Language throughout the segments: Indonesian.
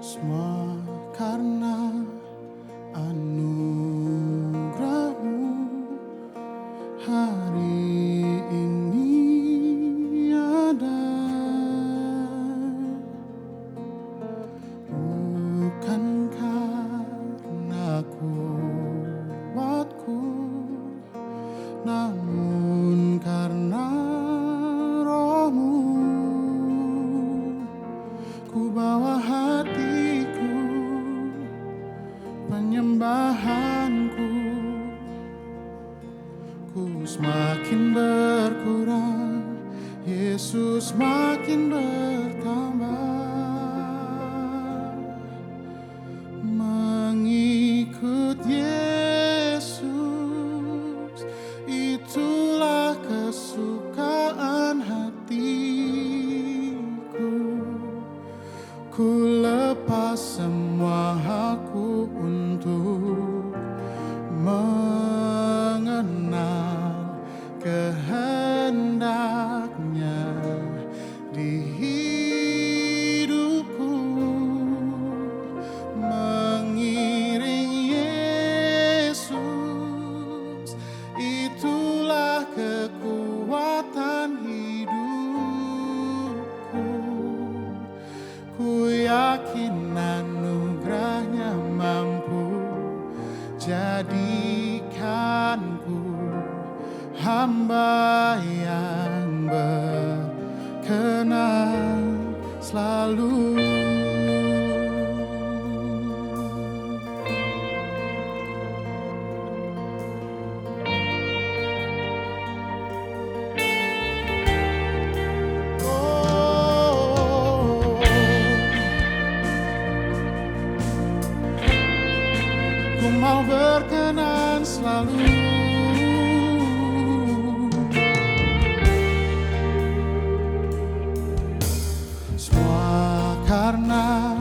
Semua karena anugerah-Mu hari ini ada. Bukan karena kuatku, namun karena Roh-Mu. Ku bawa hatiku, penyembahanku, ku semakin berkurang, Yesus makin bertambah. Mengikut Yesus, itulah kesukaan hatiku. Ku lepas semua hakku untuk mengenal kehendak-Nya di hidupku. Mengiring Yesus, itulah kekuatan hidupku. Ku yakin anugerah-Nya mampu jadikanku hamba yang berkenan selalu. Ku mau berkenan selalu. Semua karena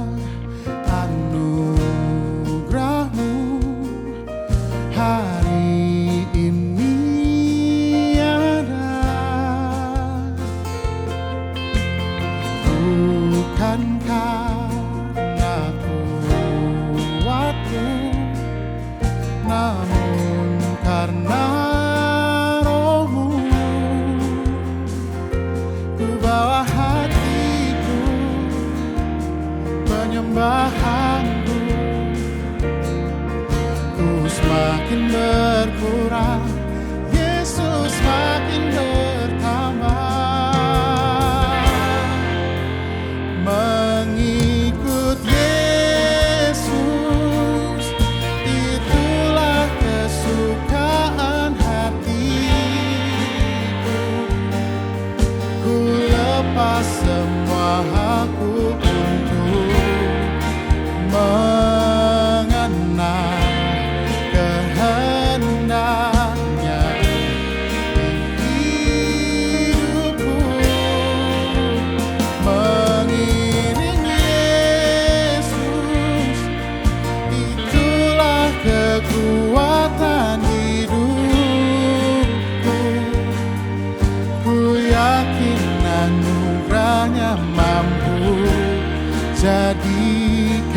anugerah-Mu hari ini ada. Bukan karena kuatku, namun karena Roh-Mu. Ku bawa hatiku, penyembahanku, ku semakin berkurang, Yesus makin bertambah. Mengikut Yesus, itulah kesukaan hatiku. Ku lepas semua hakku untuk mengenal kehendak-Nya di hidupku. Mengiring Yesus, itulah kekuatan hidupku. Ku yakin anugerah-Nya mampu jadikanku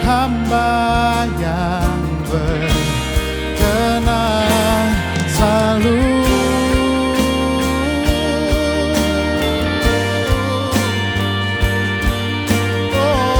hamba yang berkenan selalu. Oh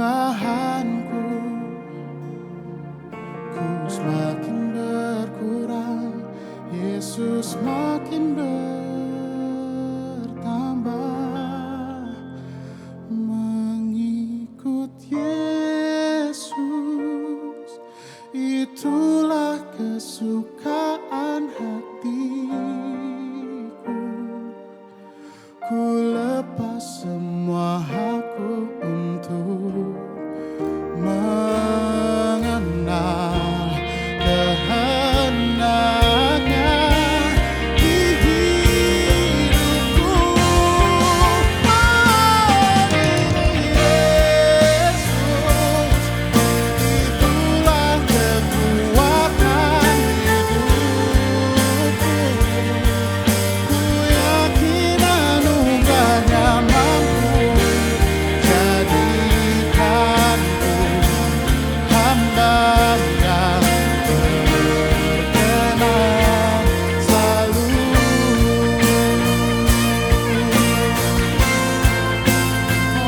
persembahanku, ku semakin berkurang, Yesus makin bertambah. Mengikut Yesus, itulah kesukaan hatiku. Ku lepas semua hakku untuk mengenal kehendaknya di hidupku. Yesus, itulah kekuatan hidupku. Ku yakin anugerahnya mampu jadikanku hamba yang berkenan selalu.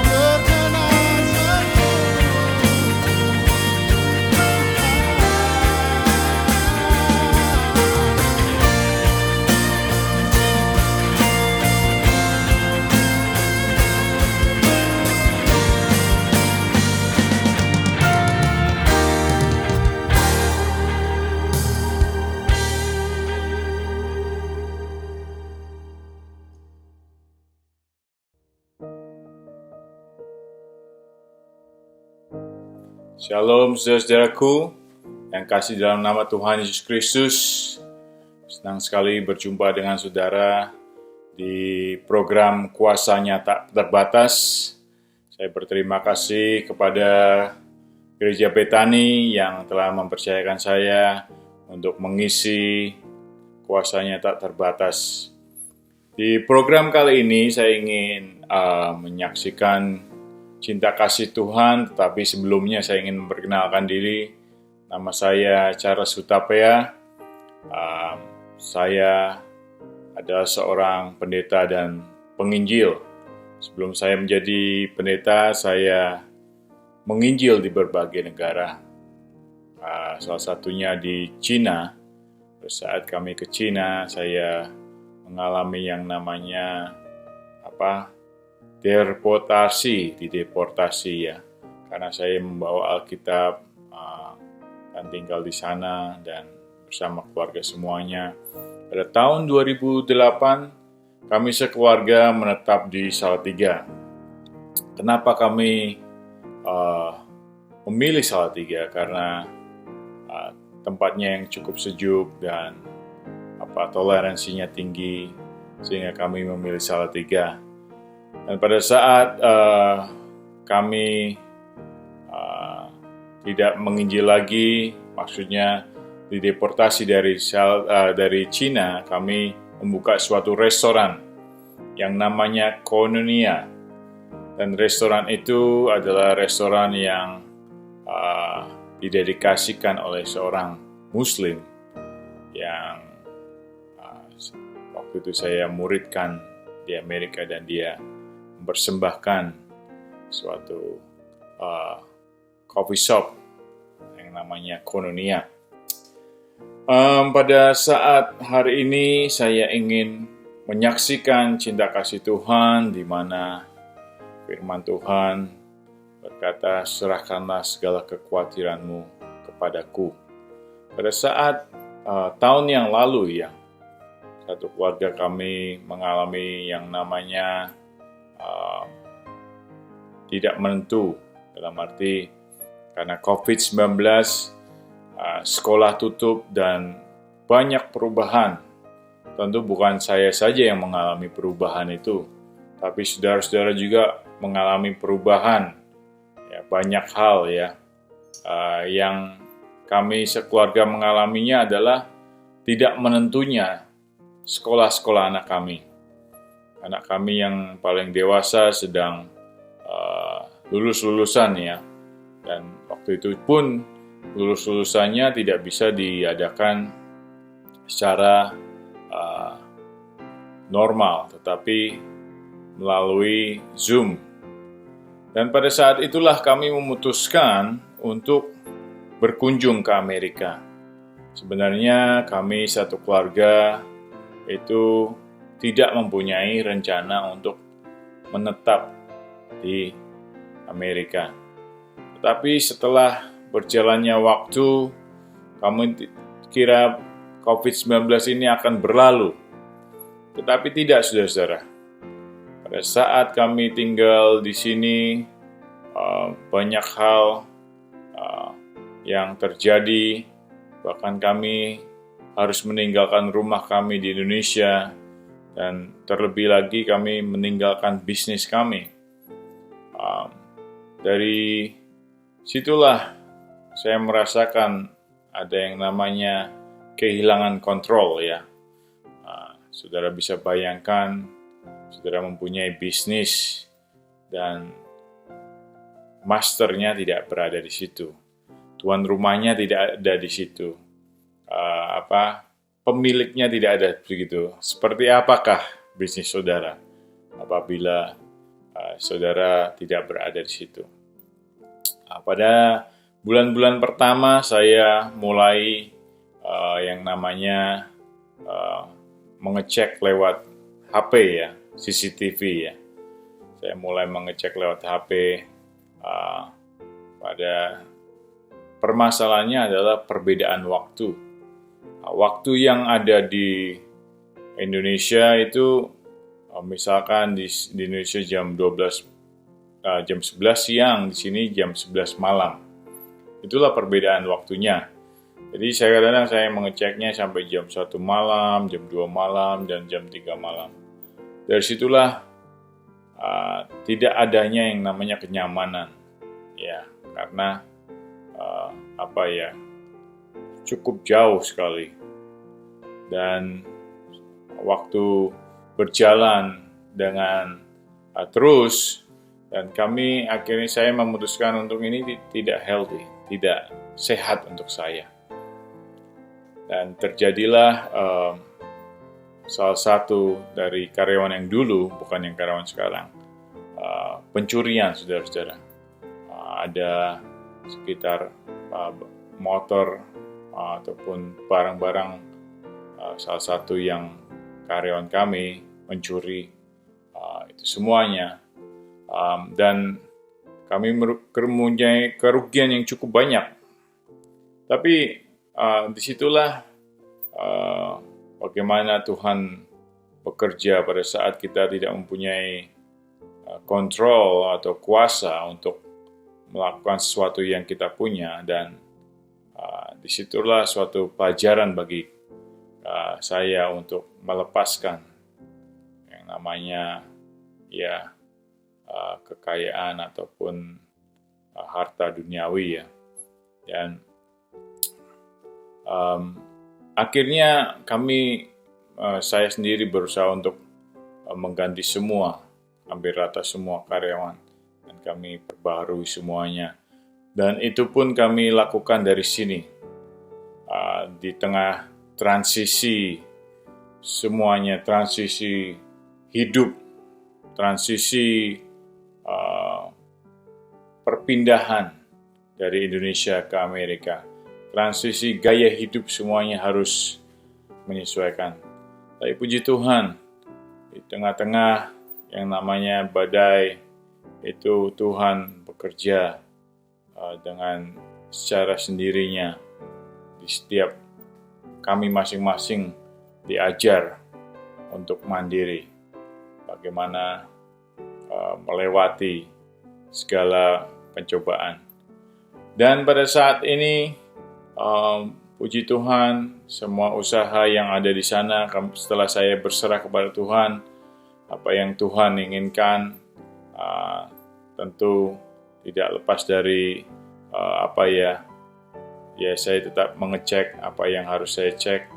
Berkenan selalu. Shalom saudara-saudaraku yang kasih dalam nama Tuhan Yesus Kristus. Senang sekali berjumpa dengan saudara di program Kuasanya Tak Terbatas. Saya berterima kasih kepada Gereja Betani yang telah mempercayakan saya untuk mengisi Kuasanya Tak Terbatas. Di program kali ini saya ingin menyaksikan cinta kasih Tuhan, tetapi sebelumnya saya ingin memperkenalkan diri. Nama saya Charles Hutapea. Saya adalah seorang pendeta dan penginjil. Sebelum saya menjadi pendeta, saya menginjil di berbagai negara. Salah satunya di Cina. Saat kami ke Cina, saya mengalami yang namanya dideportasi ya, karena saya membawa Alkitab dan tinggal di sana dan bersama keluarga semuanya. Pada tahun 2008 kami sekeluarga menetap di Salatiga. Kenapa kami memilih Salatiga? Karena tempatnya yang cukup sejuk dan toleransinya tinggi, sehingga kami memilih Salatiga. Dan pada saat kami tidak menginjil lagi, maksudnya dideportasi dari Cina, kami membuka suatu restoran yang namanya Koinonia. Dan restoran itu adalah restoran yang didedikasikan oleh seorang Muslim yang waktu itu saya muridkan di Amerika, dan dia mempersembahkan suatu coffee shop yang namanya Koinonia. Pada saat hari ini saya ingin menyaksikan cinta kasih Tuhan, di mana firman Tuhan berkata, serahkanlah segala kekhawatiranmu kepadaku. Pada saat tahun yang lalu ya, satu keluarga kami mengalami yang namanya tidak menentu, dalam arti karena COVID-19, sekolah tutup dan banyak perubahan. Tentu bukan saya saja yang mengalami perubahan itu, tapi saudara-saudara juga mengalami perubahan. Ya, banyak hal ya, yang kami sekeluarga mengalaminya adalah tidak menentunya sekolah-sekolah anak kami. Anak kami yang paling dewasa sedang lulus-lulusan ya, dan waktu itu pun lulus-lulusannya tidak bisa diadakan secara normal, tetapi melalui Zoom. Dan pada saat itulah kami memutuskan untuk berkunjung ke Amerika. Sebenarnya kami satu keluarga itu tidak mempunyai rencana untuk menetap di Amerika. Tetapi setelah berjalannya waktu, kami kira COVID-19 ini akan berlalu. Tetapi tidak, saudara-saudara. Pada saat kami tinggal di sini, banyak hal yang terjadi. Bahkan kami harus meninggalkan rumah kami di Indonesia, dan terlebih lagi kami meninggalkan bisnis kami. Dari situlah saya merasakan ada yang namanya kehilangan kontrol ya. Saudara bisa bayangkan, saudara mempunyai bisnis dan masternya tidak berada di situ. Tuan rumahnya tidak ada di situ. Pemiliknya tidak ada begitu. Seperti apakah bisnis saudara apabila saudara tidak berada di situ? Pada bulan-bulan pertama saya mulai yang namanya mengecek lewat HP ya, CCTV ya. Saya mulai mengecek lewat HP. Pada permasalahannya adalah perbedaan waktu. Waktu yang ada di Indonesia itu misalkan di Indonesia jam 11 siang, di sini jam 11 malam. Itulah perbedaan waktunya. Jadi kadang-kadang saya mengeceknya sampai jam 1 malam, jam 2 malam, dan jam 3 malam. Dari situlah tidak adanya yang namanya kenyamanan. Ya, karena cukup jauh sekali. Dan waktu berjalan dengan terus, dan akhirnya saya memutuskan untuk ini tidak healthy, tidak sehat untuk saya. Dan terjadilah salah satu dari karyawan yang dulu, bukan yang karyawan sekarang, pencurian, saudara-saudara. Ada sekitar motor ataupun barang-barang salah satu yang karyawan kami mencuri, itu semuanya. Dan kami mempunyai kerugian yang cukup banyak. Tapi disitulah bagaimana Tuhan bekerja pada saat kita tidak mempunyai kontrol atau kuasa untuk melakukan sesuatu yang kita punya. Dan disitulah suatu pelajaran bagi saya untuk melepaskan yang namanya kekayaan ataupun harta duniawi ya. Dan akhirnya saya sendiri berusaha untuk mengganti hampir rata semua karyawan, dan kami perbaharui semuanya. Dan itu pun kami lakukan dari sini, di tengah transisi semuanya, transisi hidup, transisi perpindahan dari Indonesia ke Amerika, transisi gaya hidup, semuanya harus menyesuaikan. Tapi puji Tuhan, di tengah-tengah yang namanya badai itu Tuhan bekerja dengan secara sendirinya. Di setiap kami masing-masing diajar untuk mandiri, bagaimana melewati segala pencobaan. Dan pada saat ini, puji Tuhan, semua usaha yang ada di sana, setelah saya berserah kepada Tuhan, apa yang Tuhan inginkan, tentu tidak lepas dari saya tetap mengecek apa yang harus saya cek,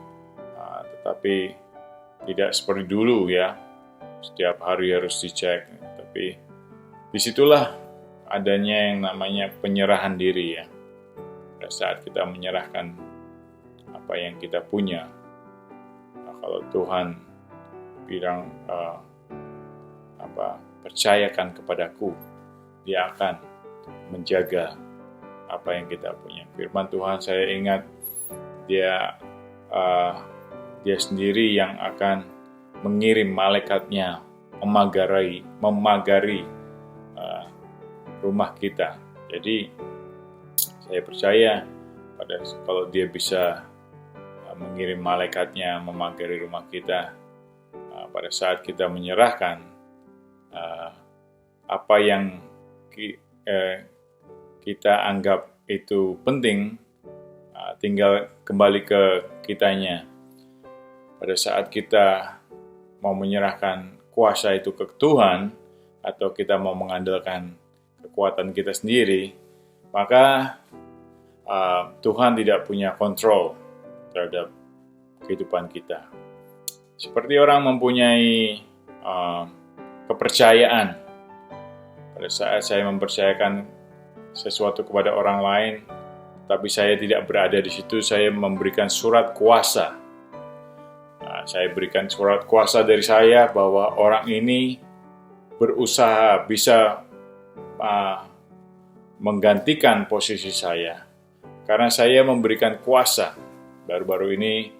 tetapi tidak seperti dulu ya, setiap hari harus dicek. Tapi disitulah adanya yang namanya penyerahan diri ya. Pada saat kita menyerahkan apa yang kita punya, kalau Tuhan bilang percayakan kepadaku, Dia akan menjaga apa yang kita punya. Firman Tuhan saya ingat dia sendiri yang akan mengirim malaikatnya memagari rumah kita. Jadi saya percaya kalau dia bisa mengirim malaikatnya memagari rumah kita pada saat kita menyerahkan apa yang kita anggap itu penting, tinggal kembali ke kitanya. Pada saat kita mau menyerahkan kuasa itu ke Tuhan, atau kita mau mengandalkan kekuatan kita sendiri, maka Tuhan tidak punya kontrol terhadap kehidupan kita. Seperti orang mempunyai kepercayaan. Pada saat saya mempercayakan sesuatu kepada orang lain, tapi saya tidak berada di situ, saya memberikan surat kuasa. Saya berikan surat kuasa dari saya bahwa orang ini berusaha bisa menggantikan posisi saya. Karena saya memberikan kuasa. Baru-baru ini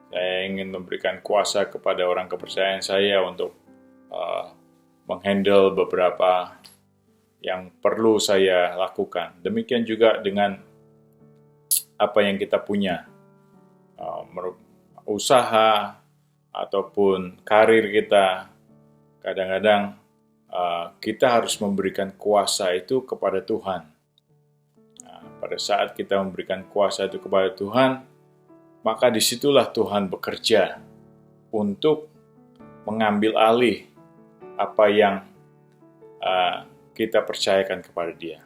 saya ingin memberikan kuasa kepada orang kepercayaan saya untuk menghandle beberapa yang perlu saya lakukan. Demikian juga dengan apa yang kita punya, usaha ataupun karir kita. Kadang-kadang kita harus memberikan kuasa itu kepada Tuhan. Pada saat kita memberikan kuasa itu kepada Tuhan, maka disitulah Tuhan bekerja untuk mengambil alih apa yang kita percayakan kepada Dia.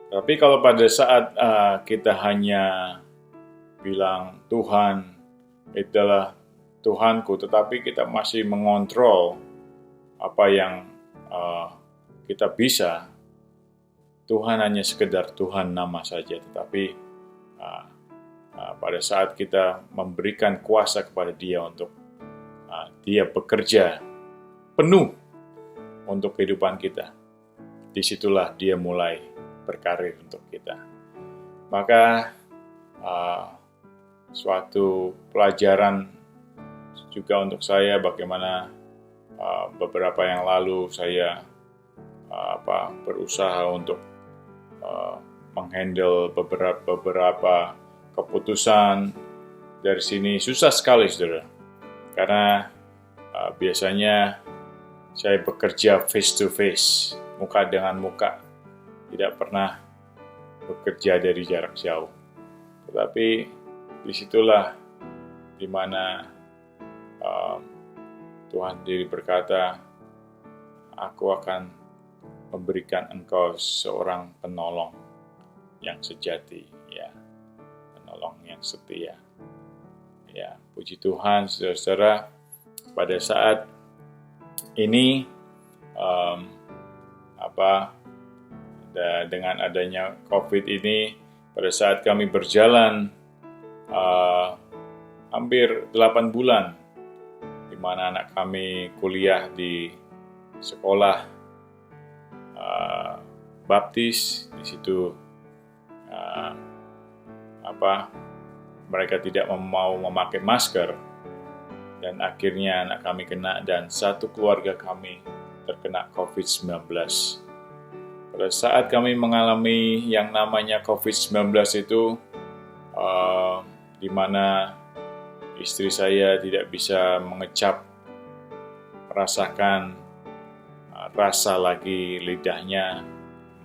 Tapi kalau pada saat kita hanya bilang Tuhan itulah Tuhanku, tetapi kita masih mengontrol apa yang kita bisa, Tuhan hanya sekedar Tuhan nama saja. Tetapi pada saat kita memberikan kuasa kepada Dia untuk Dia bekerja penuh untuk kehidupan kita, disitulah Dia mulai berkarir untuk kita. Maka suatu pelajaran juga untuk saya bagaimana beberapa yang lalu saya berusaha untuk menghandle beberapa keputusan dari sini. Susah sekali, saudara, karena biasanya saya bekerja face to face, muka dengan muka, tidak pernah bekerja dari jarak jauh. Tetapi disitulah dimana Tuhan sendiri berkata, aku akan memberikan engkau seorang penolong yang sejati, ya, penolong yang setia. Ya, puji Tuhan, saudara-saudara, pada saat ini dengan adanya COVID ini, pada saat kami berjalan hampir 8 bulan, di mana anak kami kuliah di sekolah baptis, di situ mereka tidak mau memakai masker, dan akhirnya anak kami kena dan satu keluarga kami terkena COVID-19. Pada saat kami mengalami yang namanya COVID-19 itu, di mana istri saya tidak bisa merasakan rasa lagi lidahnya,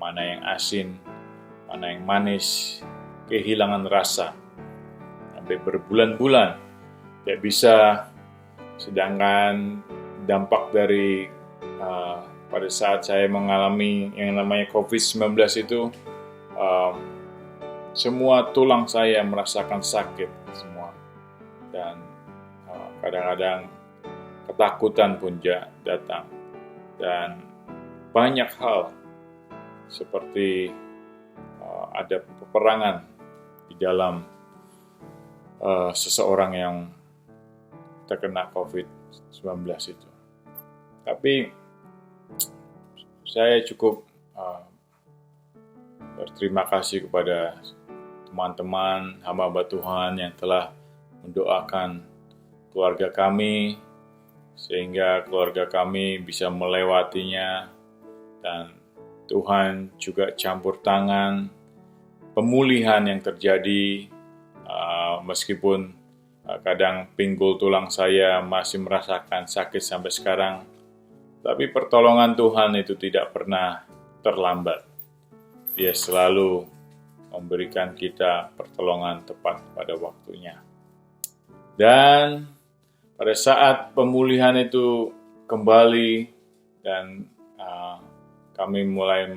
mana yang asin, mana yang manis, kehilangan rasa. Sampai berbulan-bulan tidak bisa, sedangkan dampak dari pada saat saya mengalami yang namanya COVID-19 itu, semua tulang saya merasakan sakit semua. Dan kadang-kadang ketakutan pun datang. Dan banyak hal seperti ada peperangan di dalam seseorang yang terkena COVID-19 itu. Tapi saya cukup uh, berterima kasih kepada teman-teman hamba Tuhan yang telah mendoakan keluarga kami, sehingga keluarga kami bisa melewatinya, dan Tuhan juga campur tangan pemulihan yang terjadi, meskipun kadang pinggul tulang saya masih merasakan sakit sampai sekarang, tapi pertolongan Tuhan itu tidak pernah terlambat. Dia selalu memberikan kita pertolongan tepat pada waktunya. Dan pada saat pemulihan itu kembali dan kami mulai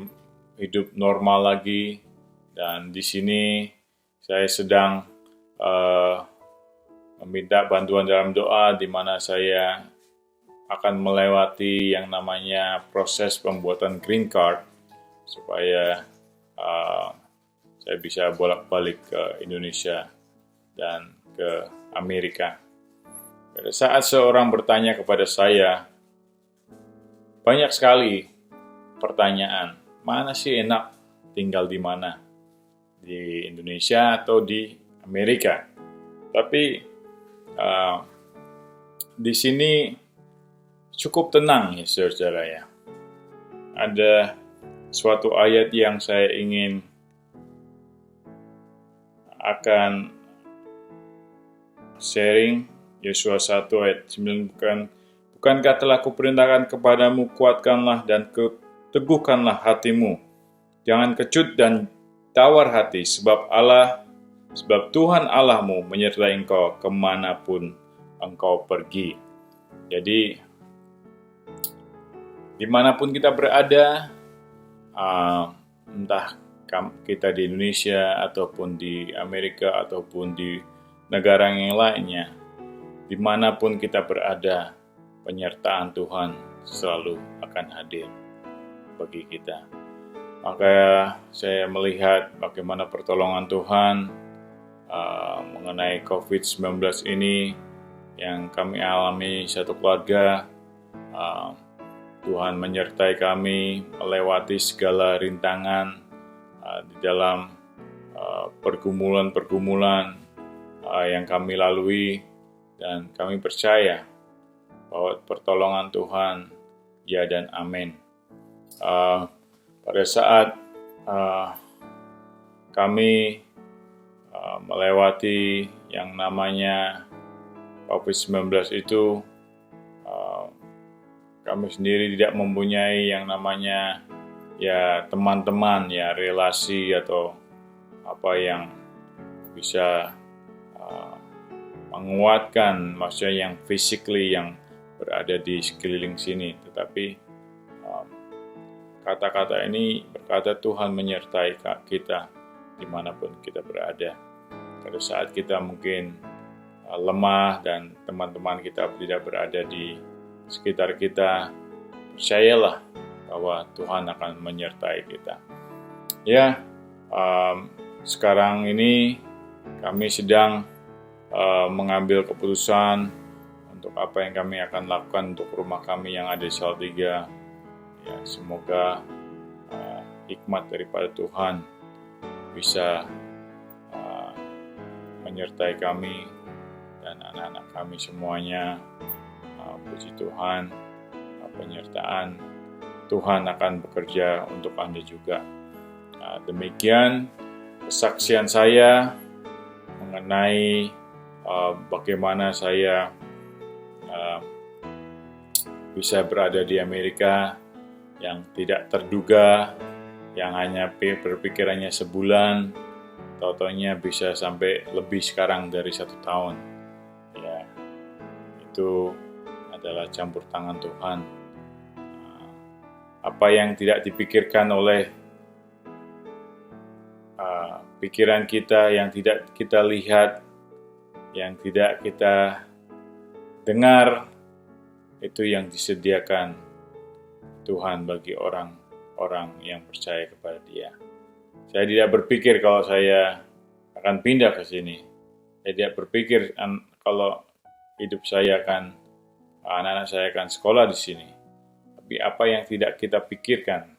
hidup normal lagi, dan di sini saya sedang meminta bantuan dalam doa, di mana saya akan melewati yang namanya proses pembuatan green card supaya saya bisa bolak-balik ke Indonesia dan ke Amerika. Pada saat seorang bertanya kepada saya, banyak sekali pertanyaan, mana sih enak tinggal di mana? Di Indonesia atau di Amerika? Tapi di sini cukup tenang ya saudara ya. Ada suatu ayat yang saya ingin akan sharing, Yesua 1 ayat 9, bukankah telah kuperintahkan kepadamu, kuatkanlah dan teguhkanlah hatimu. Jangan kecut dan tawar hati, sebab Tuhan Allahmu menyertai engkau kemanapun engkau pergi. Jadi, dimanapun kita berada, entah kita di Indonesia, ataupun di Amerika, ataupun di negara yang lainnya, dimanapun kita berada, penyertaan Tuhan selalu akan hadir bagi kita. Maka saya melihat bagaimana pertolongan Tuhan mengenai COVID-19 ini yang kami alami satu keluarga. Tuhan menyertai kami melewati segala rintangan di dalam pergumulan-pergumulan yang kami lalui, dan kami percaya bahwa pertolongan Tuhan ya dan amin. Pada saat kami melewati yang namanya COVID-19 itu, kami sendiri tidak mempunyai yang namanya ya teman-teman, ya relasi atau apa yang bisa menguatkan, maksudnya yang physically yang berada di sekeliling sini. Tetapi kata-kata ini berkata Tuhan menyertai kita dimanapun kita berada. Pada saat kita mungkin lemah dan teman-teman kita tidak berada di sekitar kita, percayalah bahwa Tuhan akan menyertai kita. Ya, sekarang ini kami sedang mengambil keputusan untuk apa yang kami akan lakukan untuk rumah kami yang ada di Salatiga. Ya, semoga hikmat daripada Tuhan bisa menyertai kami dan anak-anak kami semuanya. Puji Tuhan, penyertaan Tuhan akan bekerja untuk Anda juga. Demikian kesaksian saya mengenai bagaimana saya bisa berada di Amerika yang tidak terduga, yang hanya berpikirannya sebulan, tau-taunya bisa sampai lebih sekarang dari 1 tahun. Ya, itu adalah campur tangan Tuhan. Apa yang tidak dipikirkan oleh pikiran kita, yang tidak kita lihat, yang tidak kita dengar, itu yang disediakan Tuhan bagi orang-orang yang percaya kepada Dia. Saya tidak berpikir kalau saya akan pindah ke sini. Saya tidak berpikir kalau hidup saya anak-anak saya akan sekolah di sini. Tapi apa yang tidak kita pikirkan,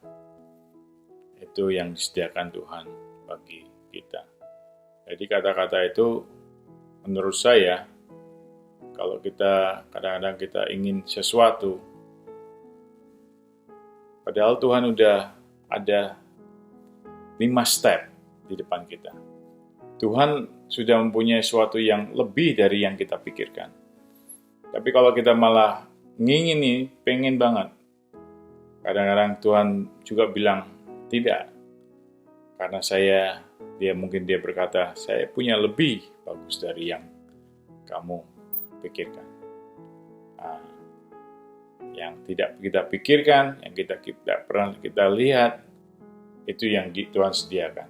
itu yang disediakan Tuhan bagi kita. Jadi kata-kata itu menurut saya, kalau kita kadang-kadang kita ingin sesuatu, padahal Tuhan udah ada 5 step di depan kita. Tuhan sudah mempunyai sesuatu yang lebih dari yang kita pikirkan. Tapi kalau kita malah ngingini, pengen banget, kadang-kadang Tuhan juga bilang, tidak. Karena mungkin dia berkata, saya punya lebih bagus dari yang kamu pikirkan. Yang tidak kita pikirkan, yang kita tidak pernah kita lihat, itu yang Tuhan sediakan.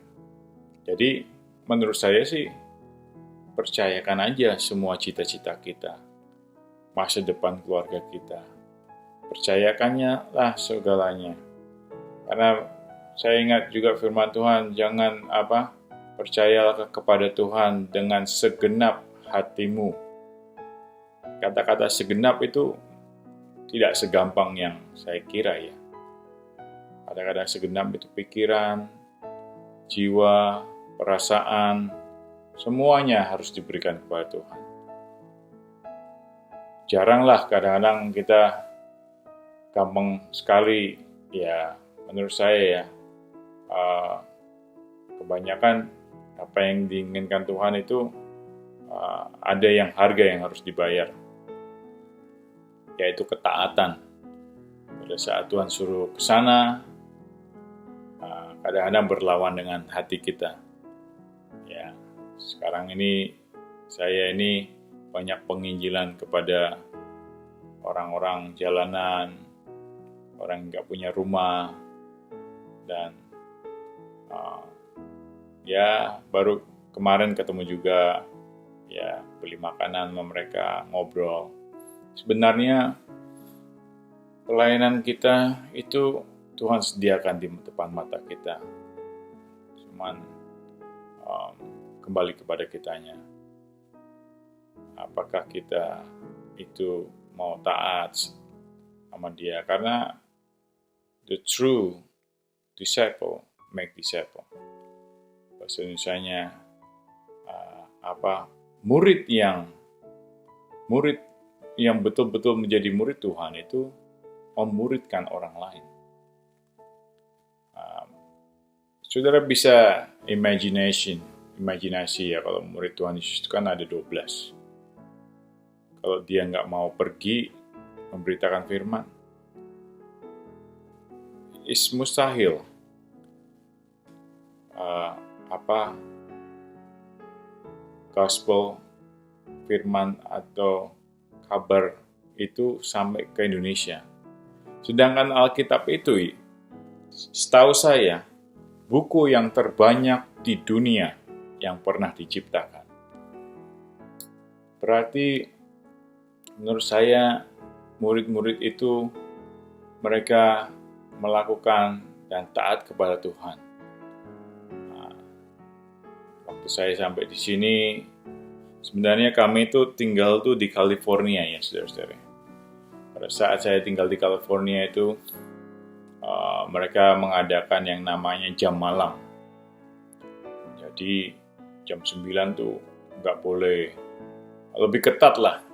Jadi menurut saya sih, percayakan aja semua cita-cita kita, masa depan keluarga kita. Percayakannya lah segalanya. Karena saya ingat juga firman Tuhan, jangan percayalah kepada Tuhan dengan segenap hatimu. Kata-kata segenap itu tidak segampang yang saya kira ya. Kadang-kadang segenap itu pikiran, jiwa, perasaan, semuanya harus diberikan kepada Tuhan. Jaranglah kadang-kadang kita gampang sekali, ya menurut saya ya, kebanyakan apa yang diinginkan Tuhan itu ada yang harga yang harus dibayar, yaitu ketaatan. Pada saat Tuhan suruh ke sana, kadang-kadang berlawan dengan hati kita. Ya, sekarang ini saya banyak penginjilan kepada orang-orang jalanan, orang yang nggak punya rumah, dan baru kemarin ketemu juga, ya beli makanan sama mereka, ngobrol. Sebenarnya pelayanan kita itu Tuhan sediakan di depan mata kita. Cuman kembali kepada kitanya. Apakah kita itu mau taat sama dia? Karena the true disciple make disciple. Bahasa Indonesianya murid yang betul-betul menjadi murid Tuhan itu memuridkan orang lain. Saudara bisa imajinasi ya, kalau murid Tuhan Yesus itu kan ada 12. Kalau dia nggak mau pergi memberitakan firman, is mustahil. Gospel, firman atau kabar itu sampai ke Indonesia. Sedangkan Alkitab itu, setahu saya, buku yang terbanyak di dunia yang pernah diciptakan. Berarti menurut saya murid-murid itu mereka melakukan dan taat kepada Tuhan. Waktu saya sampai di sini, sebenarnya kami itu tinggal tuh di California ya, saudara-saudara. Pada saat saya tinggal di California itu, mereka mengadakan yang namanya jam malam. Jadi jam 9 tuh nggak boleh, lebih ketat lah.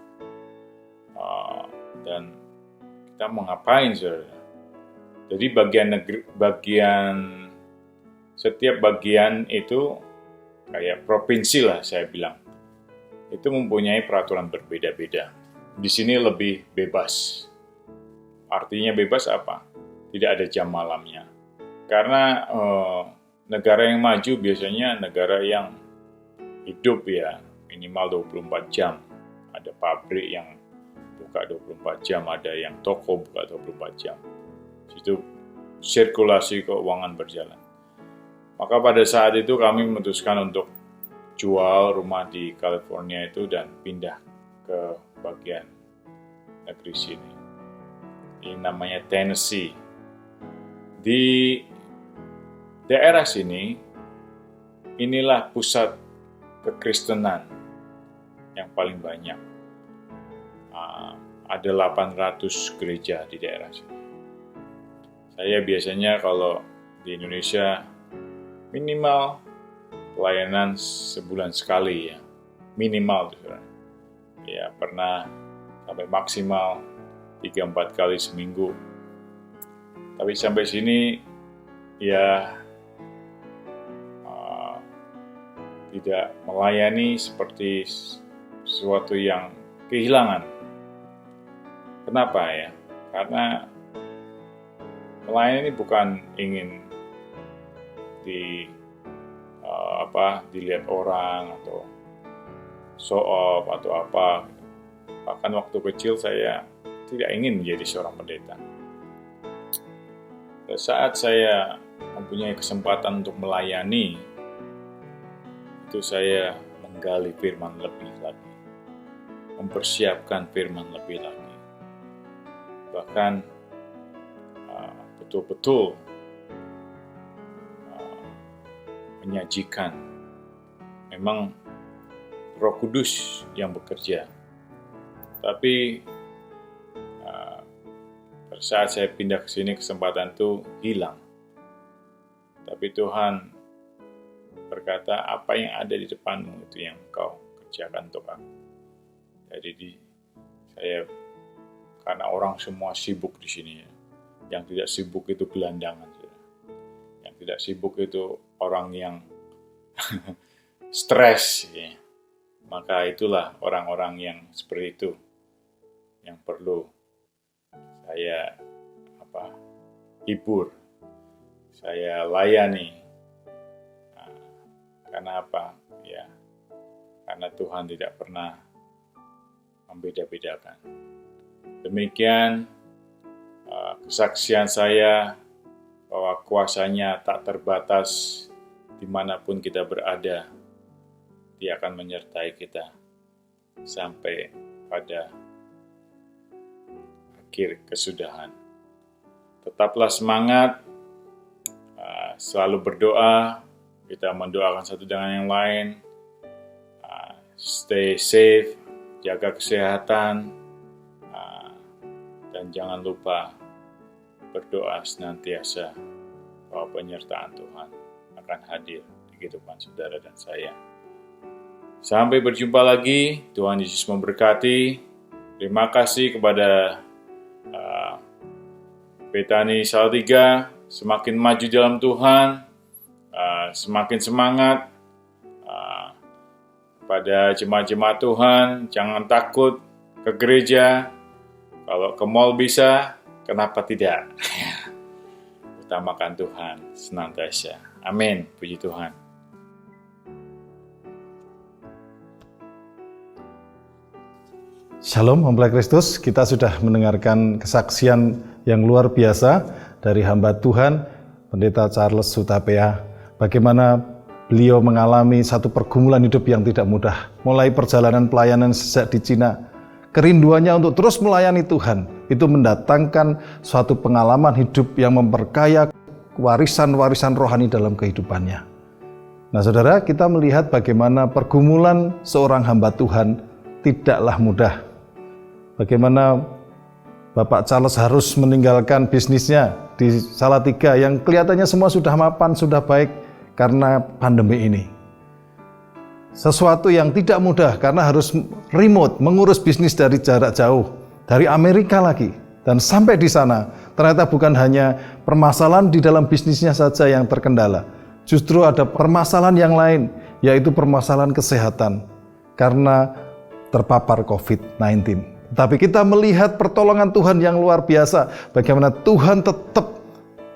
Dan kita mau ngapain, saudara? Jadi setiap bagian itu kayak provinsi lah saya bilang. Itu mempunyai peraturan berbeda-beda. Di sini lebih bebas. Artinya bebas apa? Tidak ada jam malamnya. Karena negara yang maju biasanya negara yang hidup ya, minimal 24 jam. Ada pabrik yang buka 24 jam, ada yang toko buka 24 jam. Situ sirkulasi keuangan berjalan. Maka pada saat itu kami memutuskan untuk jual rumah di California itu dan pindah ke bagian negeri sini. Ini namanya Tennessee. Di daerah sini, inilah pusat kekristenan yang paling banyak. Ada 800 gereja di daerah sini. Saya biasanya kalau di Indonesia minimal pelayanan sebulan sekali ya, minimal saudara. Ya pernah sampai maksimal 3-4 kali seminggu. Tapi sampai sini ya tidak melayani seperti sesuatu yang kehilangan. Kenapa ya? Karena melayani bukan ingin dilihat orang atau show off atau apa. Bahkan waktu kecil saya tidak ingin menjadi seorang pendeta. Saat saya mempunyai kesempatan untuk melayani, itu saya menggali firman lebih lagi, mempersiapkan firman lebih lagi, bahkan betul-betul menyajikan. Memang Roh Kudus yang bekerja, tapi pada saat saya pindah ke sini kesempatan itu hilang. Tapi Tuhan berkata, apa yang ada di depanmu itu yang kau kerjakan untuk aku. Jadi saya, karena orang semua sibuk di sini ya. Yang tidak sibuk itu gelandangan. Yang tidak sibuk itu orang yang stres. Ya. Maka itulah orang-orang yang seperti itu yang perlu saya hibur, saya layani. Karena apa? Ya, karena Tuhan tidak pernah membeda-bedakan. Demikian kesaksian saya bahwa kuasanya tak terbatas dimanapun kita berada. Dia akan menyertai kita sampai pada akhir kesudahan. Tetaplah semangat, selalu berdoa, kita mendoakan satu dengan yang lain, stay safe, jaga kesehatan, dan jangan lupa berdoa senantiasa bahwa penyertaan Tuhan akan hadir di kehidupan saudara dan saya. Sampai berjumpa lagi, Tuhan Yesus memberkati. Terima kasih kepada Betani Salatiga, semakin maju dalam Tuhan, semakin semangat. Pada jemaat-jemaat Tuhan, jangan takut ke gereja. Kalau ke mall bisa, kenapa tidak? Utamakan Tuhan senantiasa. Amin. Puji Tuhan. Shalom, mempelai Kristus. Kita sudah mendengarkan kesaksian yang luar biasa dari hamba Tuhan, Pendeta Charles Hutapea. Bagaimana beliau mengalami satu pergumulan hidup yang tidak mudah. Mulai perjalanan pelayanan sejak di Cina, kerinduannya untuk terus melayani Tuhan, itu mendatangkan suatu pengalaman hidup yang memperkaya warisan-warisan rohani dalam kehidupannya. Nah saudara, kita melihat bagaimana pergumulan seorang hamba Tuhan tidaklah mudah. Bagaimana Bapak Charles harus meninggalkan bisnisnya di Salatiga yang kelihatannya semua sudah mapan, sudah baik karena pandemi ini. Sesuatu yang tidak mudah karena harus remote, mengurus bisnis dari jarak jauh, dari Amerika lagi. Dan sampai di sana, ternyata bukan hanya permasalahan di dalam bisnisnya saja yang terkendala. Justru ada permasalahan yang lain, yaitu permasalahan kesehatan karena terpapar COVID-19. Tapi kita melihat pertolongan Tuhan yang luar biasa, bagaimana Tuhan tetap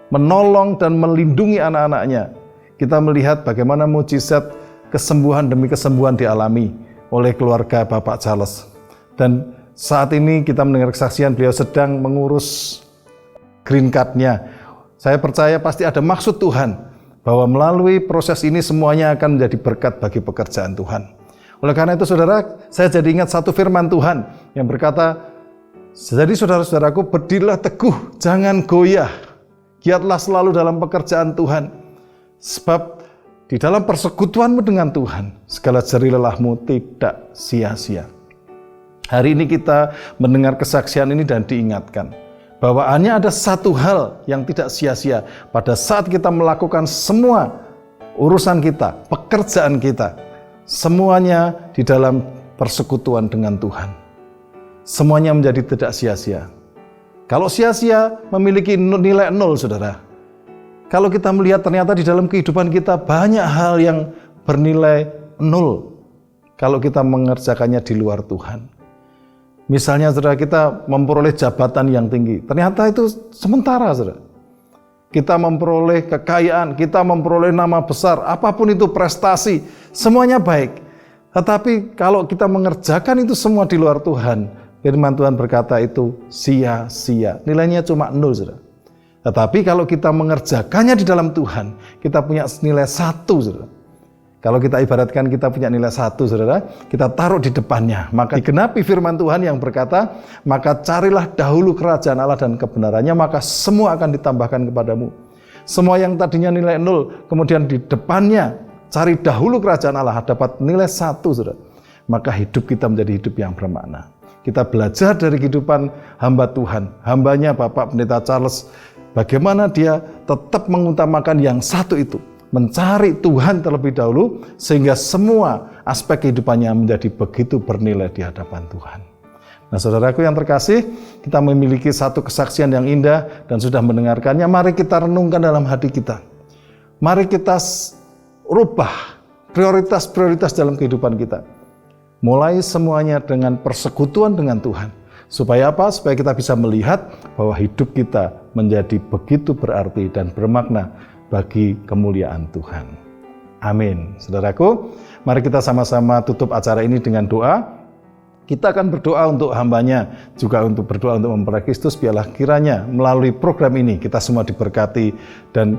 menolong dan melindungi anak-anaknya. Kita melihat bagaimana mujizat kesembuhan demi kesembuhan dialami oleh keluarga Bapak Charles. Dan saat ini kita mendengar kesaksian beliau sedang mengurus green card-nya. Saya percaya pasti ada maksud Tuhan bahwa melalui proses ini semuanya akan menjadi berkat bagi pekerjaan Tuhan. Oleh karena itu saudara, saya jadi ingat satu firman Tuhan yang berkata, jadi saudara-saudaraku, berdirilah teguh, jangan goyah, giatlah selalu dalam pekerjaan Tuhan. Sebab di dalam persekutuanmu dengan Tuhan, segala jerih lelahmu tidak sia-sia. Hari ini kita mendengar kesaksian ini dan diingatkan Bawaannya ada satu hal yang tidak sia-sia pada saat kita melakukan semua urusan kita, pekerjaan kita, semuanya di dalam persekutuan dengan Tuhan. Semuanya menjadi tidak sia-sia. Kalau sia-sia memiliki nilai 0, saudara. Kalau kita melihat ternyata di dalam kehidupan kita banyak hal yang bernilai 0 kalau kita mengerjakannya di luar Tuhan. Misalnya saudara, kita memperoleh jabatan yang tinggi, ternyata itu sementara, saudara. Kita memperoleh kekayaan, kita memperoleh nama besar, apapun itu prestasi, semuanya baik. Tetapi kalau kita mengerjakan itu semua di luar Tuhan, firman Tuhan berkata itu sia-sia, nilainya cuma 0, saudara. Tetapi kalau kita mengerjakannya di dalam Tuhan, kita punya nilai 1, saudara. Kalau kita ibaratkan kita punya nilai 1, saudara, kita taruh di depannya, maka digenapi firman Tuhan yang berkata, maka carilah dahulu kerajaan Allah dan kebenarannya, maka semua akan ditambahkan kepadamu. Semua yang tadinya nilai 0, kemudian di depannya, cari dahulu kerajaan Allah, dapat nilai 1, saudara. Maka hidup kita menjadi hidup yang bermakna. Kita belajar dari kehidupan hamba Tuhan, hambanya Bapak Pendeta Charles, bagaimana dia tetap mengutamakan yang satu itu, mencari Tuhan terlebih dahulu, sehingga semua aspek kehidupannya menjadi begitu bernilai di hadapan Tuhan. Nah, saudaraku yang terkasih, kita memiliki satu kesaksian yang indah dan sudah mendengarkannya. Mari kita renungkan dalam hati kita. Mari kita rubah prioritas-prioritas dalam kehidupan kita. Mulai semuanya dengan persekutuan dengan Tuhan. Supaya apa? Supaya kita bisa melihat bahwa hidup kita menjadi begitu berarti dan bermakna bagi kemuliaan Tuhan. Amin. Saudaraku, mari kita sama-sama tutup acara ini dengan doa. Kita akan berdoa untuk hambanya, juga untuk berdoa untuk mempelai Kristus. Biarlah kiranya melalui program ini kita semua diberkati dan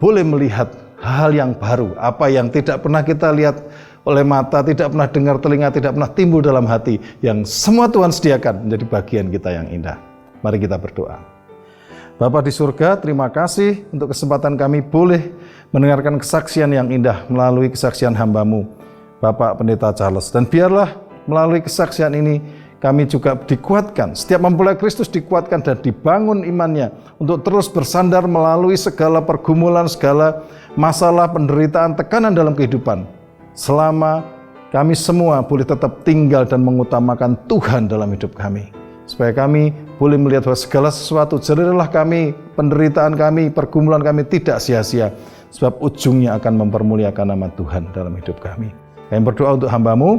boleh melihat hal yang baru, apa yang tidak pernah kita lihat oleh mata, tidak pernah dengar telinga, tidak pernah timbul dalam hati, yang semua Tuhan sediakan menjadi bagian kita yang indah. Mari kita berdoa. Bapa di surga, terima kasih untuk kesempatan kami boleh mendengarkan kesaksian yang indah melalui kesaksian hamba-Mu, Bapak Pendeta Charles. Dan biarlah melalui kesaksian ini kami juga dikuatkan, setiap mempelai Kristus dikuatkan dan dibangun imannya untuk terus bersandar melalui segala pergumulan, segala masalah, penderitaan, tekanan dalam kehidupan. Selama kami semua boleh tetap tinggal dan mengutamakan Tuhan dalam hidup kami. Supaya kami boleh melihat bahwa segala sesuatu, jadilah kami, penderitaan kami, pergumulan kami tidak sia-sia. Sebab ujungnya akan mempermuliakan nama Tuhan dalam hidup kami. Kami berdoa untuk hamba-Mu,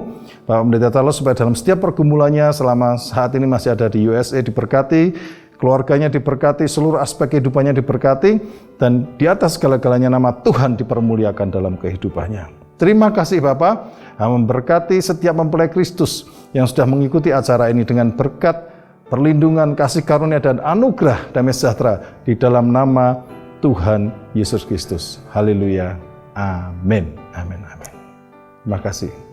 Bapak Pendeta Charles, supaya dalam setiap pergumulannya selama saat ini masih ada di USA diberkati, keluarganya diberkati, seluruh aspek kehidupannya diberkati, dan di atas segala-galanya nama Tuhan dipermuliakan dalam kehidupannya. Terima kasih Bapak, memberkati setiap mempelai Kristus yang sudah mengikuti acara ini dengan berkat, perlindungan, kasih karunia, dan anugerah damai sejahtera di dalam nama Tuhan Yesus Kristus. Haleluya. Amin. Amin. Amin. Terima kasih.